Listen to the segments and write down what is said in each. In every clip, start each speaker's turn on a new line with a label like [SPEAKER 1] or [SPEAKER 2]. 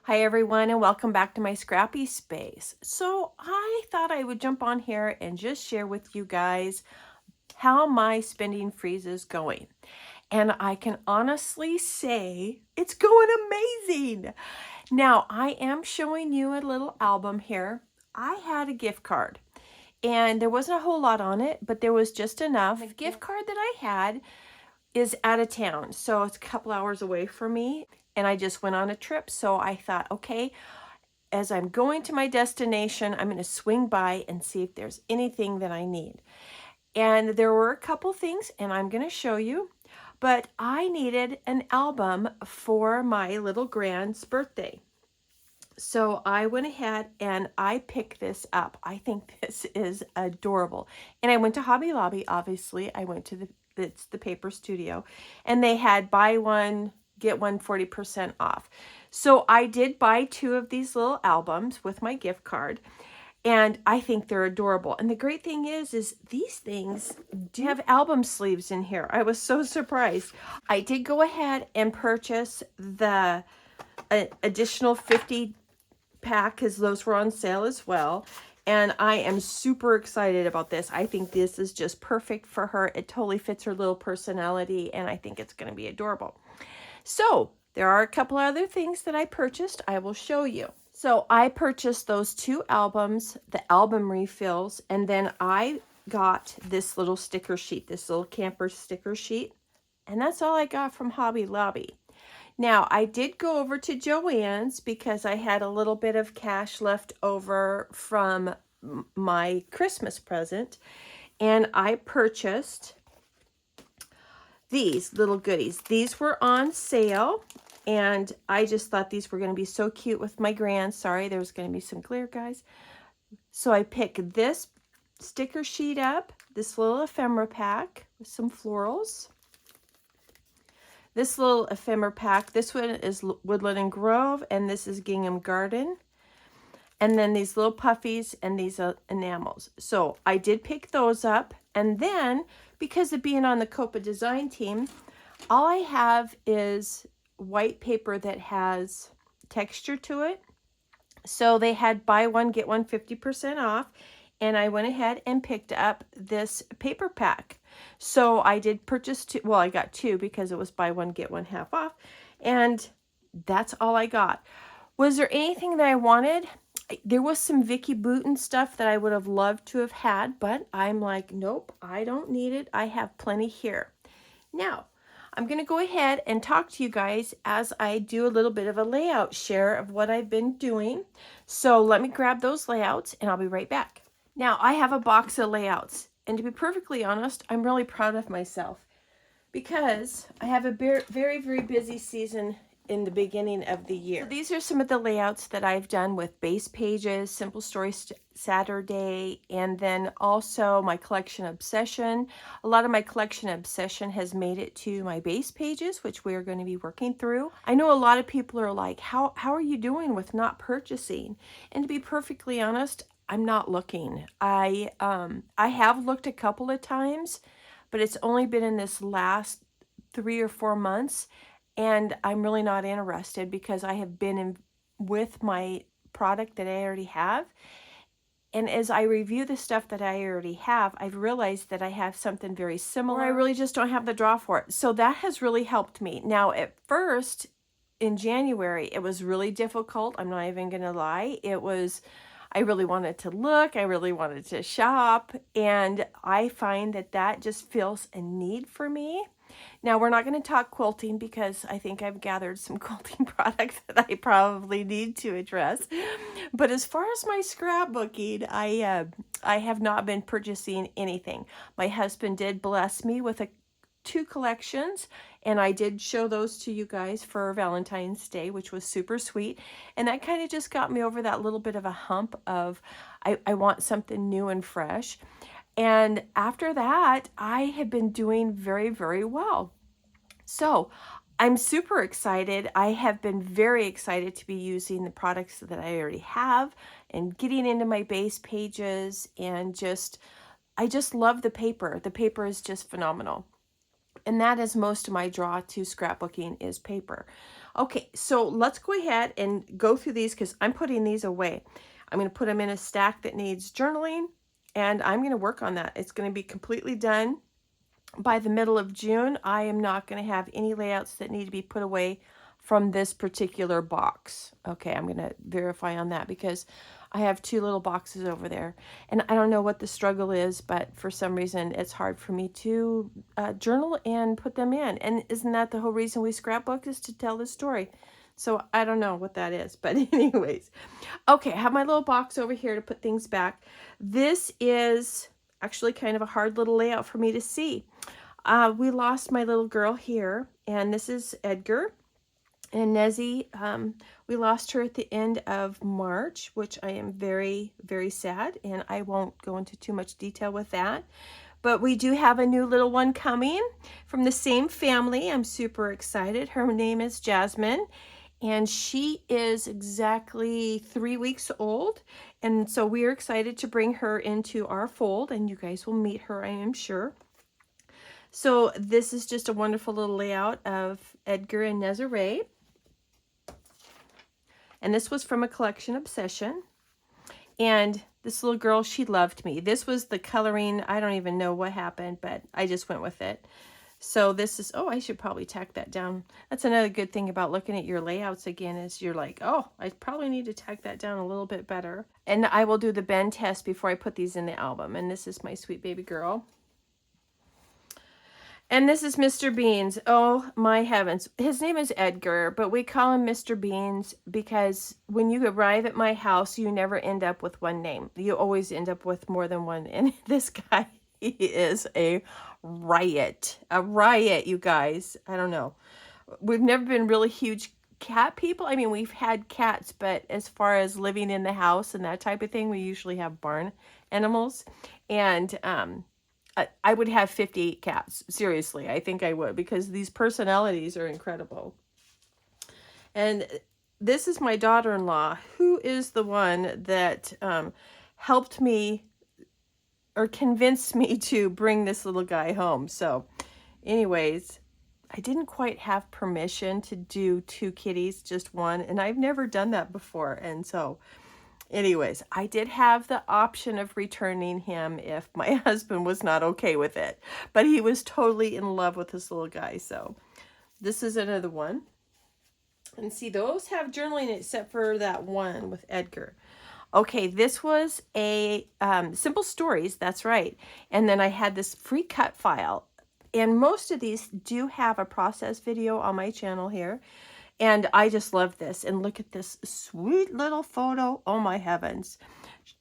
[SPEAKER 1] Hi everyone, and welcome back to my scrappy space. So I thought I would jump on here and just share with you guys how my spending freeze is going. And I can honestly say it's going amazing. Now I am showing you a little album here. I had a gift card and there wasn't a whole lot on it, but there was just enough. The gift card that I had is out of town, so it's a couple hours away from me, and I just went on a trip. So I thought, okay, as I'm going to my destination, I'm going to swing by and see if there's anything that I need. And there were a couple things, and I'm going to show you, but I needed an album for my little grand's birthday. So I went ahead and I picked this up. I think this is adorable. And I went to Hobby Lobby, obviously. I went to it's the paper studio, and they had buy one, get one 40% off. So I did buy 2 of these little albums with my gift card, and I think they're adorable. And the great thing is these things do have album sleeves in here. I was so surprised. I did go ahead and purchase the additional 50 pack because those were on sale as well. And I am super excited about this. I think this is just perfect for her. It totally fits her little personality, and I think it's going to be adorable. So there are a couple other things that I purchased. I will show you. So I purchased those 2 albums, the album refills, and then I got this little sticker sheet, this little camper sticker sheet. And that's all I got from Hobby Lobby. Now, I did go over to Joann's because I had a little bit of cash left over from my Christmas present, and I purchased these little goodies. These were on sale, and I just thought these were going to be so cute with my grand. Sorry, there was going to be some glare, guys. So I picked this sticker sheet up, this little ephemera pack with some florals. This little ephemera pack, this one is Woodland and Grove, and this is Gingham Garden. And then these little puffies and these enamels. So I did pick those up. And then, because of being on the Copa design team, all I have is white paper that has texture to it. So they had buy one, get one 50% off. And I went ahead and picked up this paper pack. So I did purchase 2. Well, I got 2 because it was buy one, get one half off. And that's all I got. Was there anything that I wanted? There was some Vicky Bouton stuff that I would have loved to have had, but I'm like, nope, I don't need it. I have plenty here. Now, I'm going to go ahead and talk to you guys as I do a little bit of a layout share of what I've been doing. So let me grab those layouts and I'll be right back. Now, I have a box of layouts, and to be perfectly honest, I'm really proud of myself because I have a very, very busy season in the beginning of the year. So these are some of the layouts that I've done with base pages, Simple Story Saturday, and then also my collection Obsession. A lot of my collection Obsession has made it to my base pages, which we are going to be working through. I know a lot of people are like, how are you doing with not purchasing? And to be perfectly honest, I'm not looking. I have looked a couple of times, but it's only been in this last 3 or 4 months, and I'm really not interested because I have been in with my product that I already have. And as I review the stuff that I already have, I've realized that I have something very similar. I really just don't have the draw for it. So that has really helped me. Now, at first, in January, it was really difficult. I'm not even going to lie. I really wanted to look, I really wanted to shop, and I find that that just feels a need for me. Now, we're not going to talk quilting because I think I've gathered some quilting products that I probably need to address. But as far as my scrapbooking, I have not been purchasing anything. My husband did bless me with 2 collections, and I did show those to you guys for Valentine's Day, which was super sweet. And that kind of just got me over that little bit of a hump of I want something new and fresh. And after that, I have been doing very well. So I'm super excited. I have been very excited to be using the products that I already have and getting into my base pages, and I just love the paper. The paper is just phenomenal. And that is most of my draw to scrapbooking is paper. Okay, so let's go ahead and go through these because I'm putting these away. I'm going to put them in a stack that needs journaling, and I'm going to work on that. It's going to be completely done by the middle of June. I am not going to have any layouts that need to be put away from this particular box. Okay, I'm going to verify on that because I have 2 little boxes over there. And I don't know what the struggle is, but for some reason it's hard for me to journal and put them in. And isn't that the whole reason we scrapbook, is to tell the story? So I don't know what that is, but anyways. Okay, I have my little box over here to put things back. This is actually kind of a hard little layout for me to see. We lost my little girl here, and this is Edgar. And Nezzy, we lost her at the end of March, which I am very, very sad, and I won't go into too much detail with that. But we do have a new little one coming from the same family. I'm super excited. Her name is Jasmine, and she is exactly 3 weeks old. And so we are excited to bring her into our fold, and you guys will meet her, I am sure. So this is just a wonderful little layout of Edgar and Nezaré. And this was from a collection, Obsession. And this little girl, she loved me. This was the coloring. I don't even know what happened, but I just went with it. So this is, oh, I should probably tack that down. That's another good thing about looking at your layouts again, is you're like, oh, I probably need to tack that down a little bit better. And I will do the bend test before I put these in the album. And this is my sweet baby girl. And this is Mr. Beans. Oh my heavens. His name is Edgar, but we call him Mr. Beans because when you arrive at my house, you never end up with one name. You always end up with more than one. And this guy, he is a riot. A riot, you guys. I don't know. We've never been really huge cat people. I mean, we've had cats, but as far as living in the house and that type of thing, we usually have barn animals. And, I would have 58 cats. Seriously, I think I would, because these personalities are incredible. And this is my daughter-in-law, who is the one that helped me or convinced me to bring this little guy home. So anyways, I didn't quite have permission to do 2 kitties, just one. And I've never done that before. And so anyways, I did have the option of returning him if my husband was not okay with it. But he was totally in love with this little guy. So this is another one. And see, those have journaling except for that one with Edgar. Okay, this was a Simple Stories, that's right. And then I had this free cut file. And most of these do have a process video on my channel here. And I just love this. And look at this sweet little photo. Oh my heavens.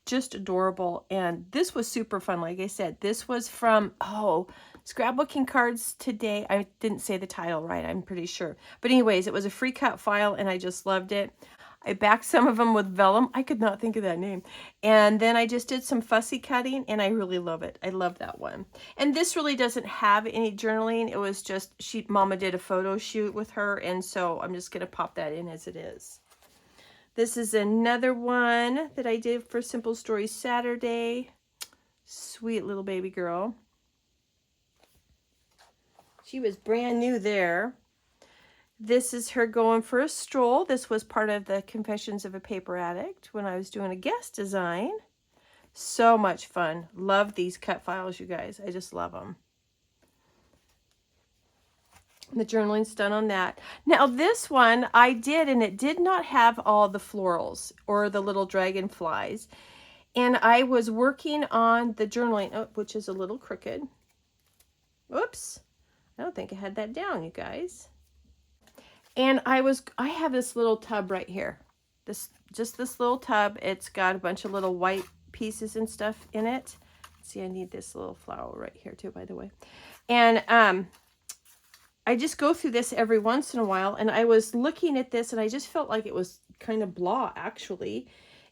[SPEAKER 1] Just adorable. And this was super fun. Like I said, this was from, Scrapbooking Cards Today. I didn't say the title right, I'm pretty sure. But anyways, it was a free cut file and I just loved it. I backed some of them with vellum. I could not think of that name. And then I just did some fussy cutting and I really love it. I love that one. And this really doesn't have any journaling. It was just, Mama did a photo shoot with her. And so I'm just going to pop that in as it is. This is another one that I did for Simple Stories Saturday. Sweet little baby girl. She was brand new there. This is her going for a stroll. This was part of the Confessions of a Paper Addict when I was doing a guest design. So much fun. Love these cut files, you guys. I just love them. The journaling's done on that. Now this one I did, and it did not have all the florals or the little dragonflies. And I was working on the journaling, which is a little crooked. Whoops. I don't think I had that down, you guys. And I have this little tub right here. Just this little tub. It's got a bunch of little white pieces and stuff in it. See, I need this little flower right here too, by the way. And I just go through this every once in a while. And I was looking at this and I just felt like it was kind of blah, actually.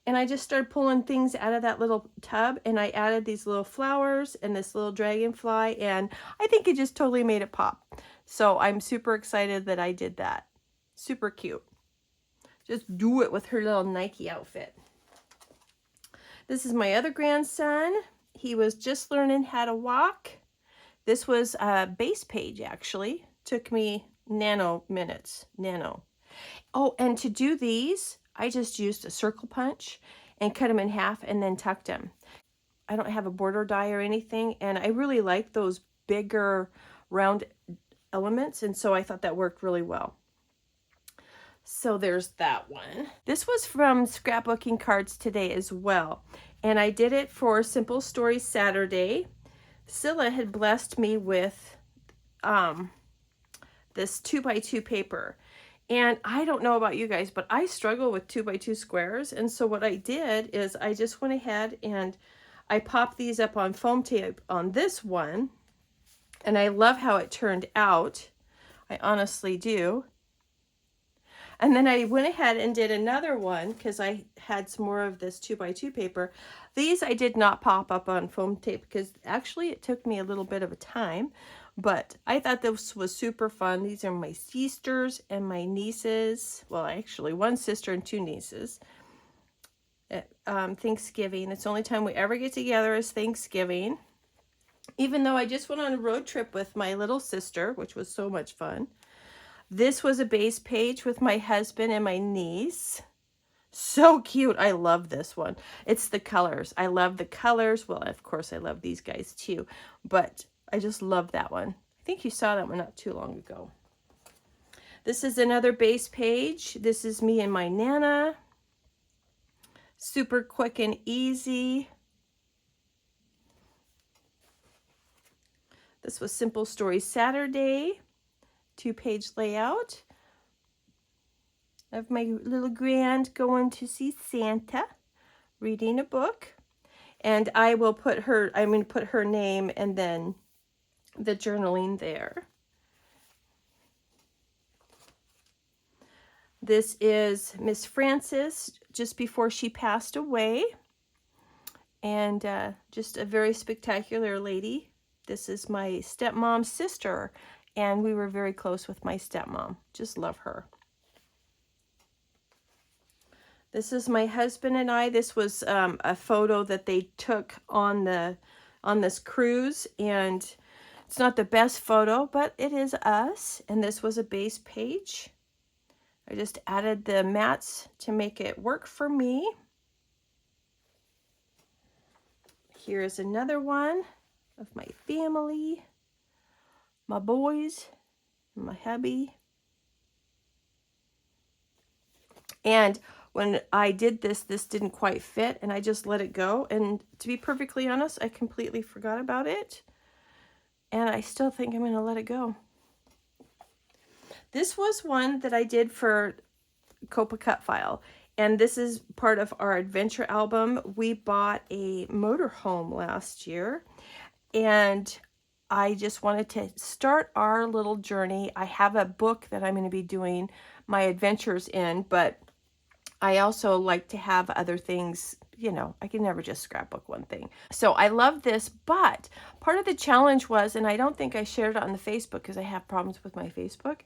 [SPEAKER 1] And I just started pulling things out of that little tub. And I added these little flowers and this little dragonfly. And I think it just totally made it pop. So I'm super excited that I did that. Super cute. Just do it with her little Nike outfit. This is my other grandson. He was just learning how to walk. This was a base page, actually. Took me nano minutes, nano. Oh, and to do these, I just used a circle punch and cut them in half and then tucked them. I don't have a border die or anything, and I really like those bigger round elements, and so I thought that worked really well. So there's that one. This was from Scrapbooking Cards Today as well, and I did it for Simple Stories Saturday. Scylla had blessed me with this 2x2 paper. And I don't know about you guys, but I struggle with 2x2 squares. And so what I did is I just went ahead and I popped these up on foam tape on this one. And I love how it turned out. I honestly do. And then I went ahead and did another one because I had some more of this 2x2 paper. These I did not pop up on foam tape because actually it took me a little bit of a time. But I thought this was super fun. These are my sisters and my nieces. Well, actually, one sister and two nieces. At Thanksgiving. It's the only time we ever get together is Thanksgiving. Even though I just went on a road trip with my little sister, which was so much fun. This was a base page with my husband and my niece. So cute. I love this one. It's the colors. I love the colors. Well, of course, I love these guys too. But I just love that one. I think you saw that one not too long ago. This is another base page. This is me and my Nana. Super quick and easy. This was Simple Stories Saturday. 2-page layout of my little grand going to see Santa, reading a book. And I will put her, I'm going to put her name and then the journaling there. This is Miss Frances just before she passed away. And just a very spectacular lady. This is my stepmom's sister. And we were very close with my stepmom. Just love her. This is my husband and I. This was a photo that they took on this cruise, and it's not the best photo, but it is us. And this was a base page. I just added the mats to make it work for me. Here is another one of my family, my boys, my hubby. And when I did this didn't quite fit, and I just let it go. And to be perfectly honest, I completely forgot about it. And I still think I'm going to let it go. This was one that I did for Copa Cut File. And this is part of our adventure album. We bought a motorhome last year. And I just wanted to start our little journey. I have a book that I'm going to be doing my adventures in, but I also like to have other things, you know, I can never just scrapbook one thing. So I love this, but part of the challenge was, and I don't think I shared it on the Facebook because I have problems with my Facebook,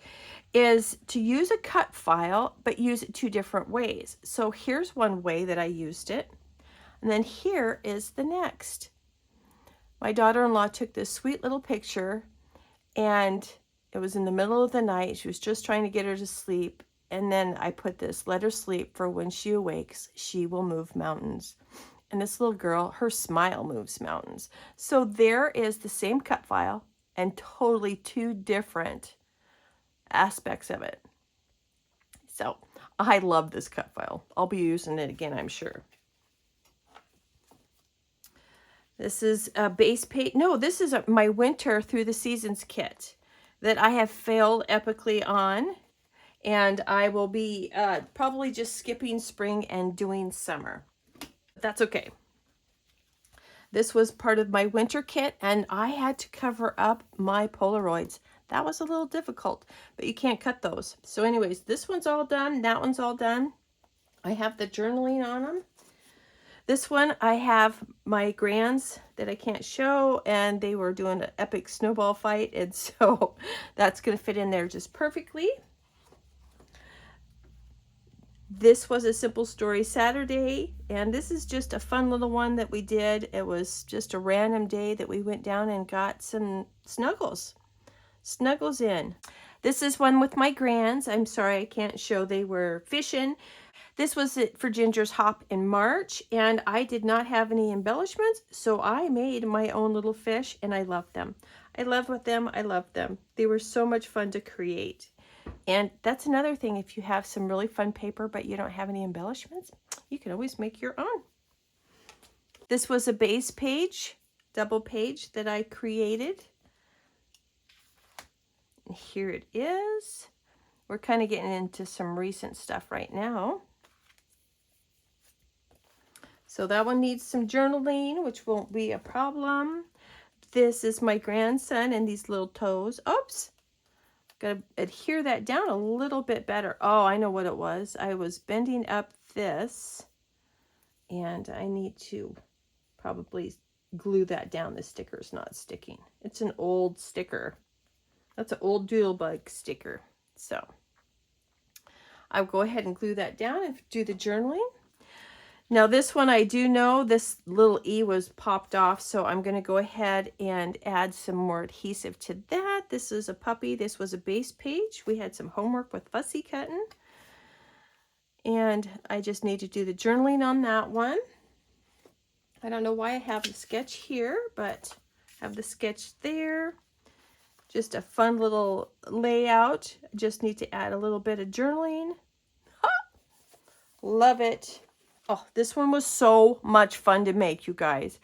[SPEAKER 1] is to use a cut file, but use it 2 different ways. So here's one way that I used it. And then here is the next. My daughter-in-law took this sweet little picture, and it was in the middle of the night. She was just trying to get her to sleep. And then I put this, let her sleep, for when she awakes, she will move mountains. And this little girl, her smile moves mountains. So there is the same cut file and totally 2 different aspects of it. So I love this cut file. I'll be using it again, I'm sure. This is a base page. No, this is my winter through the seasons kit that I have failed epically on. And I will be probably just skipping spring and doing summer. That's okay. This was part of my winter kit, and I had to cover up my Polaroids. That was a little difficult, but you can't cut those. So anyways, this one's all done. That one's all done. I have the journaling on them. This one, I have my grands that I can't show, and they were doing an epic snowball fight, and so that's going to fit in there just perfectly. This was a Simple Story Saturday, and this is just a fun little one that we did. It was just a random day that we went down and got some snuggles in. This is one with my grands. I'm sorry I can't show, they were fishing. This was it for Ginger's hop in March, and I did not have any embellishments, so I made my own little fish, and I love them. I love them. I love them. They were so much fun to create. And that's another thing, if you have some really fun paper but you don't have any embellishments, you can always make your own. This was a base page, double page that I created. And here it is. We're kind of getting into some recent stuff right now. So that one needs some journaling, which won't be a problem. This is my grandson and these little toes. Oops. Gotta adhere that down a little bit better. Oh, I know what it was. I was bending up this, and I need to probably glue that down. The sticker's not sticking. It's an old sticker. That's an old Doodlebug sticker. So I'll go ahead and glue that down and do the journaling. Now this one, I do know this little E was popped off, so I'm going to go ahead and add some more adhesive to that. This is a puppy. This was a base page. We had some homework with fussy cutting, and I just need to do the journaling on that one. I don't know why I have the sketch here, but I have the sketch there. Just a fun little layout. Just need to add a little bit of journaling. Ha! Love it. Oh, this one was so much fun to make, you guys.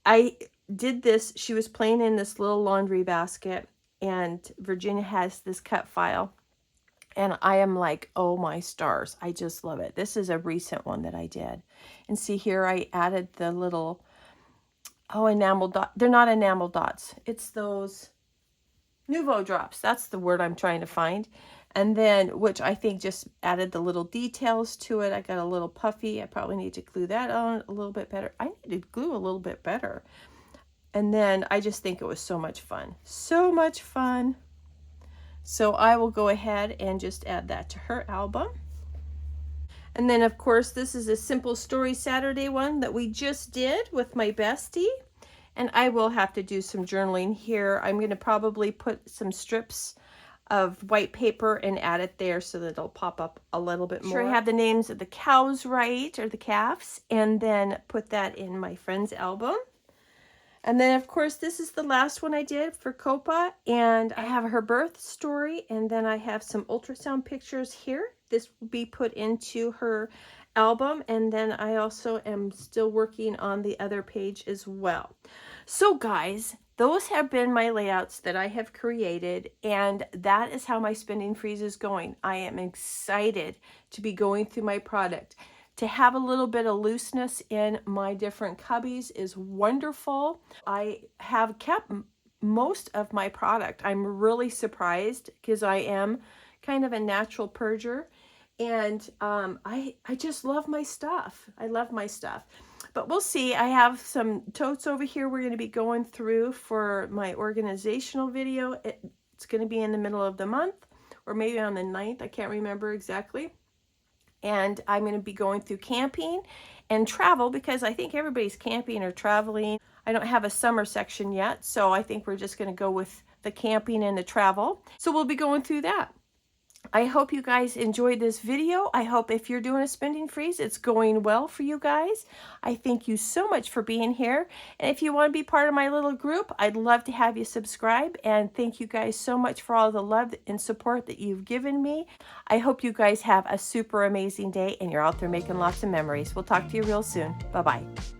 [SPEAKER 1] I did this. She was playing in this little laundry basket, and Virginia has this cut file. And I am like, oh my stars. I just love it. This is a recent one that I did. And see here, I added the little, enamel dot. They're not enamel dots. It's those Nouveau drops. That's the word I'm trying to find. And then, which I think just added the little details to it. I got a little puffy. I probably need to glue that on a little bit better. I need to glue a little bit better. And then I just think it was so much fun. So much fun. So I will go ahead and just add that to her album. And then, of course, this is a Simple Story Saturday one that we just did with my bestie. And I will have to do some journaling here. I'm going to probably put some strips of white paper and add it there so that it'll pop up a little bit more. Sure, I have the names of the cows right, or the calves, and then put that in my friend's album. And then, of course, this is the last one I did for Copa, and I have her birth story, and then I have some ultrasound pictures here. This will be put into her album, and then I also am still working on the other page as well. So guys, those have been my layouts that I have created, and that is how my spending freeze is going. I am excited to be going through my product. To have a little bit of looseness in my different cubbies is wonderful. I have kept most of my product. I'm really surprised because I am kind of a natural purger, and I just love my stuff. I love my stuff. But we'll see. I have some totes over here we're going to be going through for my organizational video. It's going to be in the middle of the month, or maybe on the 9th. I can't remember exactly. And I'm going to be going through camping and travel, because I think everybody's camping or traveling. I don't have a summer section yet, so I think we're just going to go with the camping and the travel. So we'll be going through that. I hope you guys enjoyed this video. I hope if you're doing a spending freeze, it's going well for you guys. I thank you so much for being here. And if you want to be part of my little group, I'd love to have you subscribe. And thank you guys so much for all the love and support that you've given me. I hope you guys have a super amazing day and you're out there making lots of memories. We'll talk to you real soon. Bye-bye.